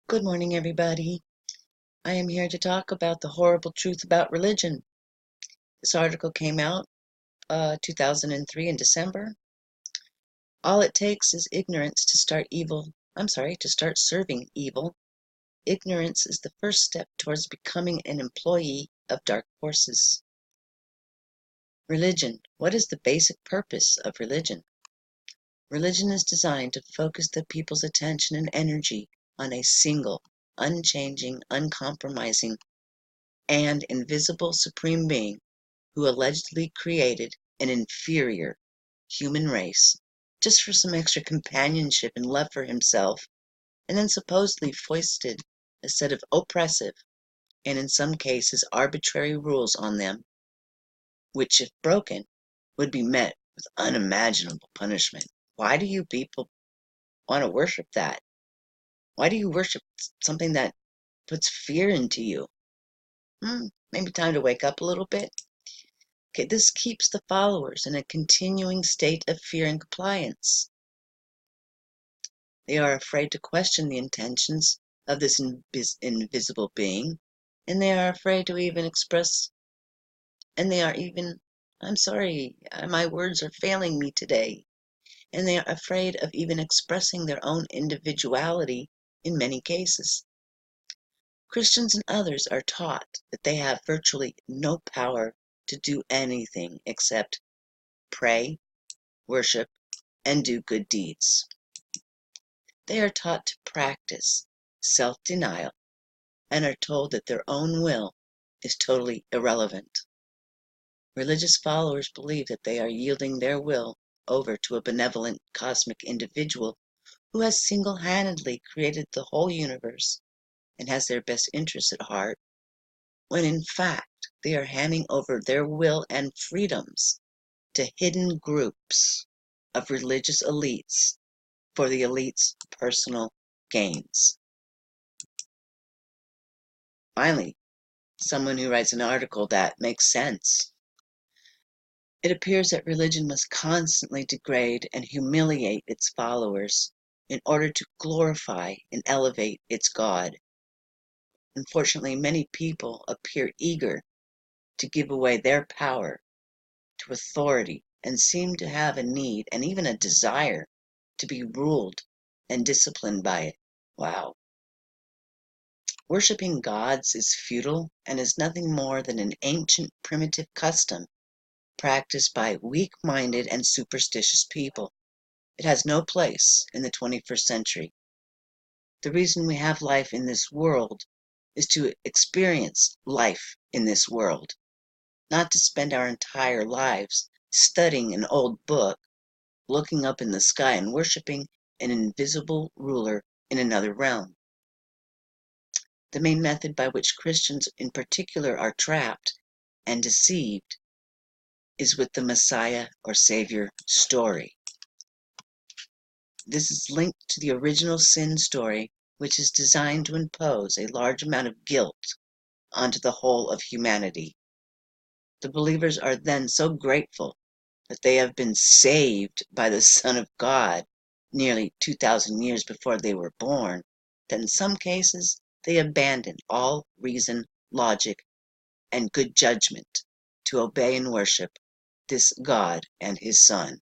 Good morning, everybody. I am here to talk about the horrible truth about religion. This article came out 2003 in December. All it takes is ignorance to start evil. To start serving evil. Ignorance is the first step towards becoming an employee of dark forces. Religion. What is the basic purpose of religion? Religion is designed to focus the people's attention and energy on a single, unchanging, uncompromising, and invisible supreme being who allegedly created an inferior human race just for some extra companionship and love for himself, and then supposedly foisted a set of oppressive and in some cases arbitrary rules on them, which, if broken, would be met with unimaginable punishment. Why do you people want to worship that? Why do you worship something that puts fear into you? Maybe time to wake up a little bit. Okay, this keeps the followers in a continuing state of fear and compliance. They are afraid to question the intentions of this invisible being, and they are afraid to even express, and they are even, I'm sorry, my words are failing me today, and they are afraid of even expressing their own individuality in many cases. Christians and others are taught that they have virtually no power to do anything except pray, worship, and do good deeds. They are taught to practice self-denial and are told that their own will is totally irrelevant. Religious followers believe that they are yielding their will over to a benevolent cosmic individual who has single-handedly created the whole universe and has their best interests at heart, when in fact they are handing over their will and freedoms to hidden groups of religious elites for the elites' personal gains. Finally, someone who writes an article that makes sense. It appears that religion must constantly degrade and humiliate its followers in order to glorify and elevate its God. Unfortunately, many people appear eager to give away their power to authority and seem to have a need and even a desire to be ruled and disciplined by it. Wow. Worshipping gods is futile and is nothing more than an ancient primitive custom practiced by weak-minded and superstitious people. It has no place in the 21st century. The reason we have life in this world is to experience life in this world, not to spend our entire lives studying an old book, looking up in the sky and worshiping an invisible ruler in another realm. The main method by which Christians in particular are trapped and deceived is with the Messiah or Savior story. This is linked to the original sin story, which is designed to impose a large amount of guilt onto the whole of humanity. The believers are then so grateful that they have been saved by the Son of God nearly 2,000 years before they were born, that in some cases they abandon all reason, logic, and good judgment to obey and worship this God and his Son.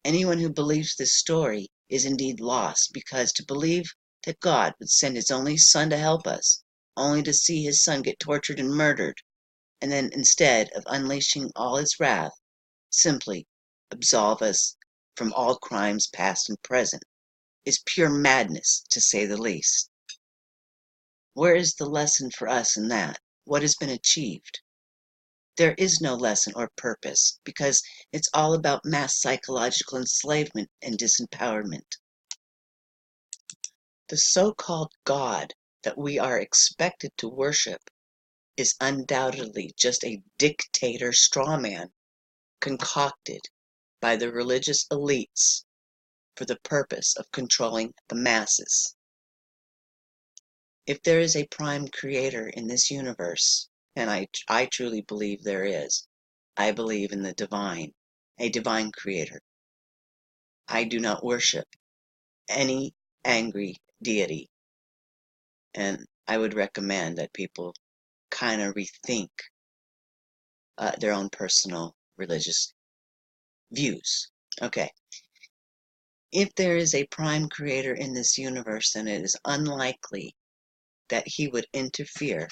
Anyone who believes this story is indeed lost, because to believe that God would send his only Son to help us, only to see his Son get tortured and murdered, and then instead of unleashing all his wrath, simply absolve us from all crimes past and present, is pure madness, to say the least. Where is the lesson for us in that? What has been achieved? There is no lesson or purpose, because it's all about mass psychological enslavement and disempowerment. The so-called God that we are expected to worship is undoubtedly just a dictator strawman concocted by the religious elites for the purpose of controlling the masses. If there is a prime creator in this universe, and I truly believe there is, I believe in the divine, a divine creator. I do not worship any angry deity. And I would recommend that people kind of rethink their own personal religious views. Okay. If there is a prime creator in this universe, then it is unlikely that he would interfere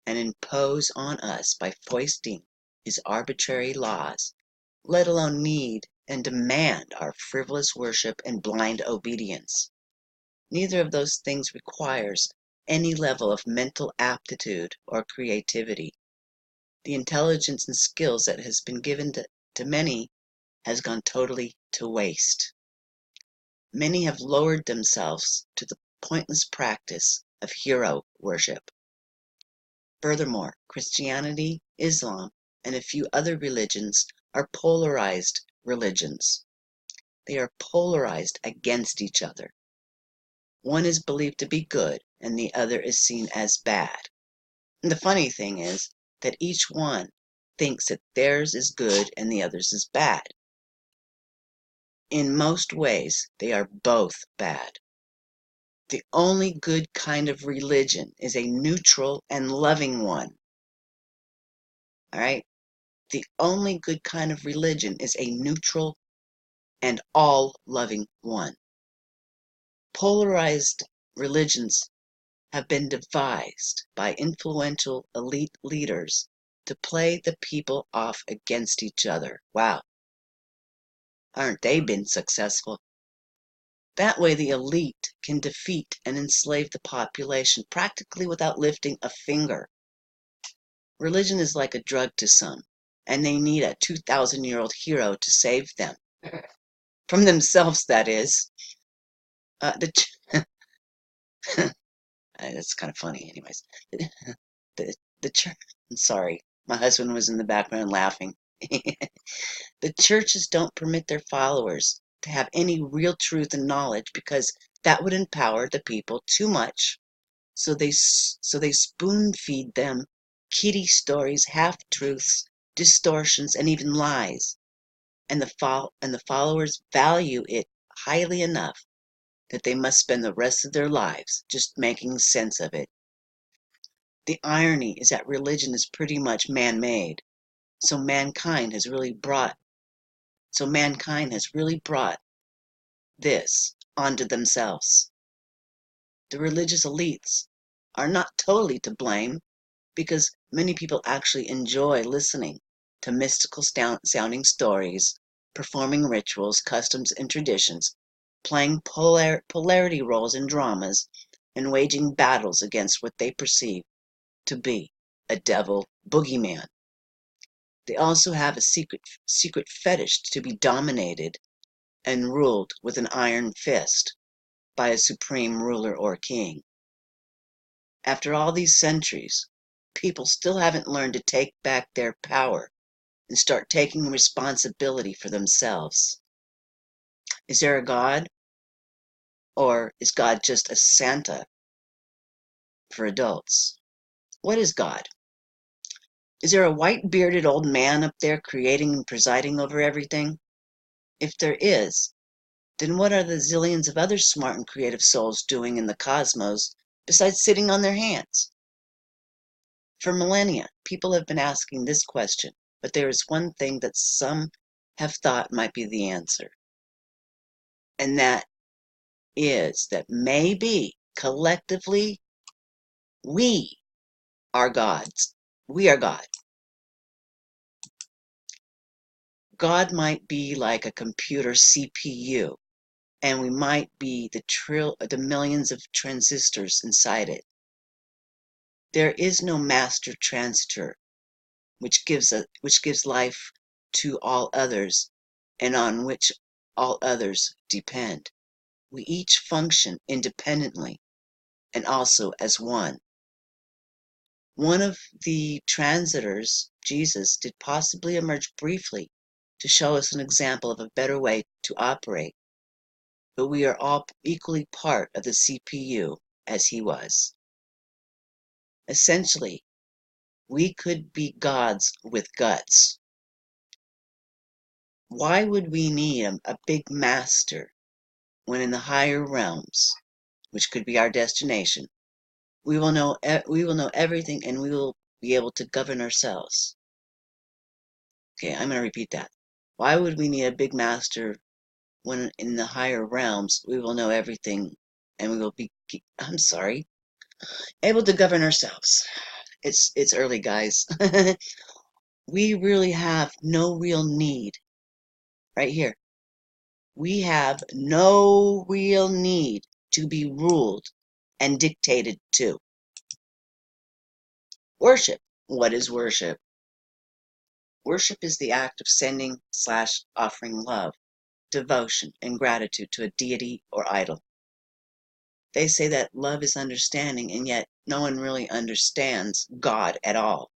and impose on us by foisting his arbitrary laws, let alone need and demand our frivolous worship and blind obedience. Neither of those things requires any level of mental aptitude or creativity. The intelligence and skills that has been given to many has gone totally to waste. Many have lowered themselves to the pointless practice of hero worship. Furthermore, Christianity, Islam, and a few other religions are polarized religions. They are polarized against each other. One is believed to be good, and the other is seen as bad. And the funny thing is that each one thinks that theirs is good and the other's is bad. In most ways, they are both bad. The only good kind of religion is a neutral and loving one. All right? The only good kind of religion is a neutral and all-loving one. Polarized religions have been devised by influential elite leaders to play the people off against each other. Wow. Aren't they been successful? That way the elite can defeat and enslave the population practically without lifting a finger. Religion is like a drug to some, and they need a 2,000-year-old hero to save them. From themselves, that is. That's kind of funny, anyways. The church. I'm sorry, my husband was in the background laughing. The churches don't permit their followers to have any real truth and knowledge because that would empower the people too much. So they spoon feed them kiddie stories, half truths, distortions, and even lies. And the followers value it highly enough that they must spend the rest of their lives just making sense of it. The irony is that religion is pretty much man-made, so mankind has really brought this onto themselves. The religious elites are not totally to blame because many people actually enjoy listening to mystical sounding stories, performing rituals, customs, and traditions, playing polarity roles in dramas, and waging battles against what they perceive to be a devil boogeyman. They also have a secret fetish to be dominated and ruled with an iron fist by a supreme ruler or king. After all these centuries, people still haven't learned to take back their power and start taking responsibility for themselves. Is there a God? Or is God just a Santa for adults? What is God? Is there a white-bearded old man up there creating and presiding over everything? If there is, then what are the zillions of other smart and creative souls doing in the cosmos besides sitting on their hands? For millennia, people have been asking this question, but there is one thing that some have thought might be the answer. And that is that maybe, collectively, we are gods. We are God. God might be like a computer CPU, and we might be the millions of transistors inside it. There is no master transitor, which gives life to all others, and on which all others depend. We each function independently, and also as one. One of the transitors, Jesus, did possibly emerge briefly to show us an example of a better way to operate, but we are all equally part of the CPU as he was. Essentially, we could be gods with guts. Why would we need a big master when in the higher realms, which could be our destination, We will know everything, and we will be able to govern ourselves. Okay, I'm going to repeat that. Why would we need a big master when in the higher realms we will know everything and we will be, I'm sorry, able to govern ourselves? It's early, guys. We really have no real need right here. We have no real need to be ruled and dictated to. Worship. What is worship? Worship is the act of sending/offering love, devotion, and gratitude to a deity or idol. They say that love is understanding, and yet no one really understands God at all.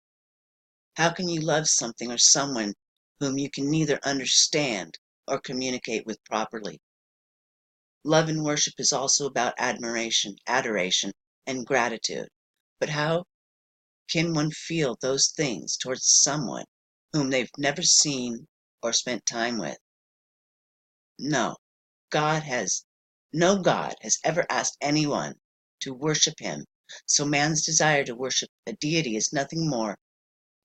How can you love something or someone whom you can neither understand or communicate with properly? Love and worship is also about admiration, adoration, and gratitude. But how can one feel those things towards someone whom they've never seen or spent time with? No, no God has ever asked anyone to worship him. So man's desire to worship a deity is nothing more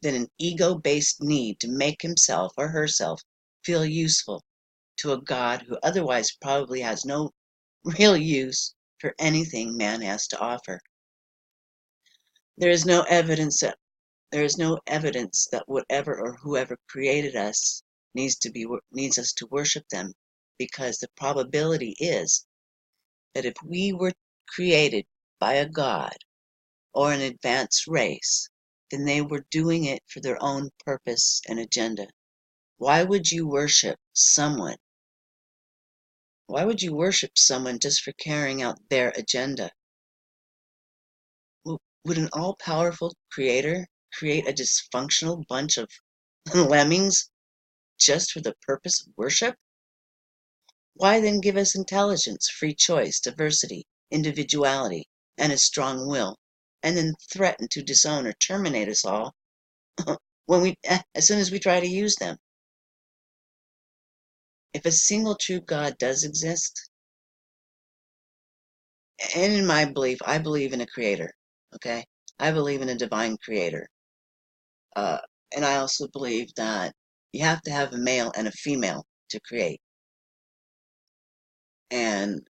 than an ego-based need to make himself or herself feel useful to a God who otherwise probably has no real use for anything man has to offer. There is no evidence that whatever or whoever created us needs us to worship them, because the probability is that if we were created by a god or an advanced race, then they were doing it for their own purpose and agenda. Why would you worship someone? Why would you worship someone just for carrying out their agenda? Would an all-powerful creator create a dysfunctional bunch of lemmings just for the purpose of worship? Why then give us intelligence, free choice, diversity, individuality, and a strong will, and then threaten to disown or terminate us all as soon as we try to use them? If a single true God does exist, and in my belief, I believe in a creator, okay? I believe in a divine creator. Uh, and I also believe that you have to have a male and a female to create. And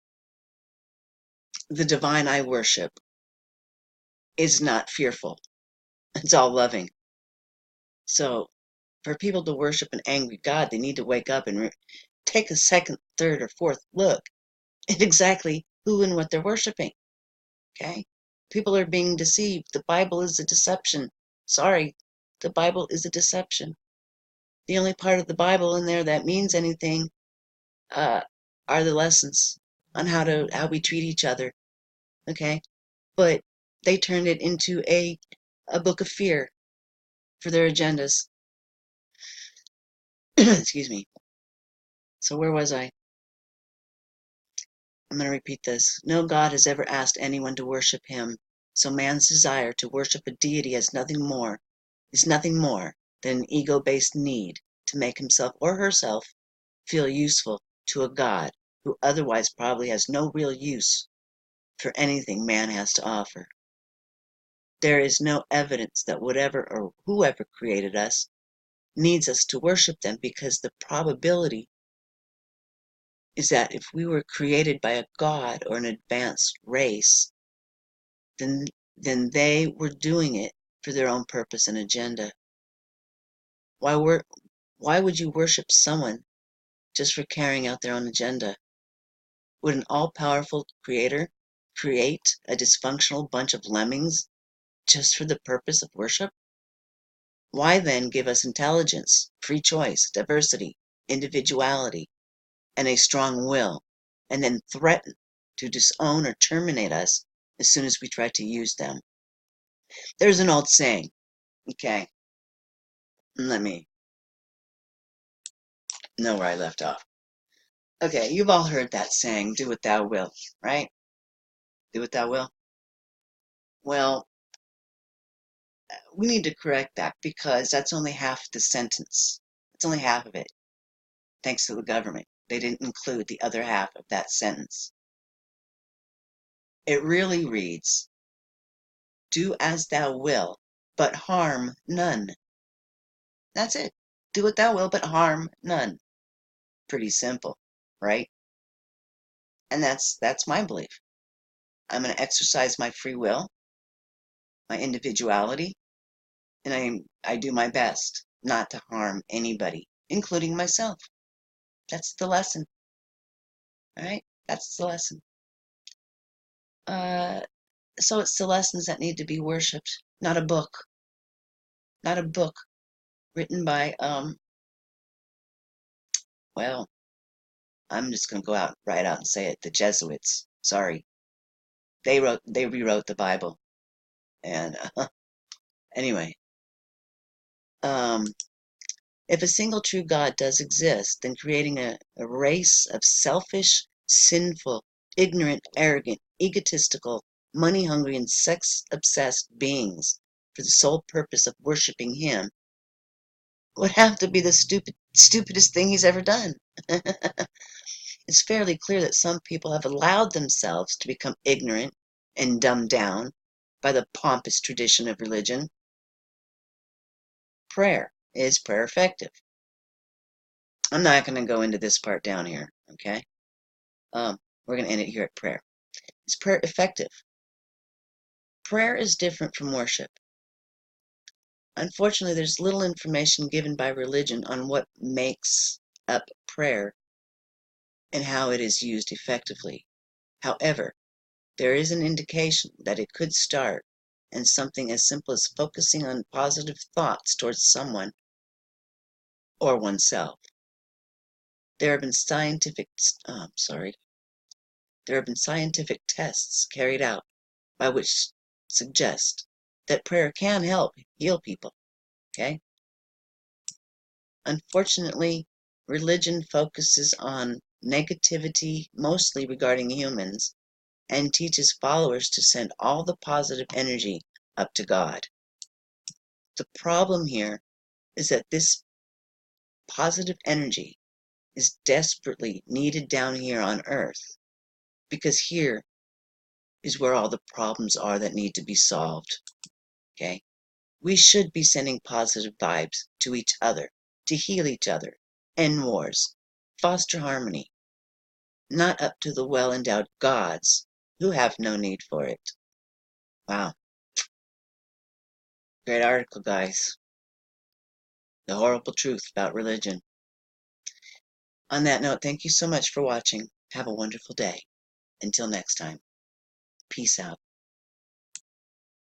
the divine I worship is not fearful. It's all loving. So for people to worship an angry God, they need to wake up and take a second, third, or fourth look at exactly who and what they're worshiping. Okay? People are being deceived. The Bible is a deception. Sorry, the Bible is a deception. The only part of the Bible in there that means anything are the lessons on how we treat each other. Okay? But they turned it into a book of fear for their agendas. Excuse me. So where was I? I'm going to repeat this. No God has ever asked anyone to worship him, so man's desire to worship a deity is nothing more than an ego-based need to make himself or herself feel useful to a God who otherwise probably has no real use for anything man has to offer. There is no evidence that whatever or whoever created us needs us to worship them, because the probability is that if we were created by a god or an advanced race, then they were doing it for their own purpose and agenda. Why would you worship someone just for carrying out their own agenda? Would an all-powerful creator create a dysfunctional bunch of lemmings just for the purpose of worship? Why then give us intelligence, free choice, diversity, individuality, and a strong will, and then threaten to disown or terminate us as soon as we try to use them? There's an old saying, okay? Let me know where I left off. Okay, you've all heard that saying, do what thou wilt, right? Do what thou wilt. Well, we need to correct that, because that's only half the sentence. It's only half of it, thanks to the government. They didn't include the other half of that sentence. It really reads, Do as thou will, but harm none. That's it. Do what thou will, but harm none. Pretty simple, right? And that's my belief. I'm going to exercise my free will, my individuality, and I do my best not to harm anybody, including myself. That's the lesson. All right? That's the lesson. So it's the lessons that need to be worshipped, not a book. Not a book written by well, I'm just gonna go out right out and say it, the Jesuits. Sorry. They rewrote the Bible. And anyway, um if a single true God does exist, then creating a race of selfish, sinful, ignorant, arrogant, egotistical, money-hungry, and sex-obsessed beings for the sole purpose of worshiping him would have to be the stupidest thing he's ever done. It's fairly clear that some people have allowed themselves to become ignorant and dumbed down by the pompous tradition of religion. Prayer. Is prayer effective? I'm not going to go into this part down here, okay? We're going to end it here at prayer. Is prayer effective? Prayer is different from worship. Unfortunately, there's little information given by religion on what makes up prayer and how it is used effectively. However, there is an indication that it could start in something as simple as focusing on positive thoughts towards someone or oneself. There have been scientific tests carried out by which suggest that prayer can help heal people. Okay? Unfortunately, religion focuses on negativity mostly regarding humans and teaches followers to send all the positive energy up to God. The problem here is that this positive energy is desperately needed down here on Earth, because here is where all the problems are that need to be solved. Okay? We should be sending positive vibes to each other, to heal each other, end wars, foster harmony, not up to the well-endowed gods who have no need for it. Wow. Great article, guys. The horrible truth about religion. On that note, thank you so much for watching. Have a wonderful day. Until next time, peace out.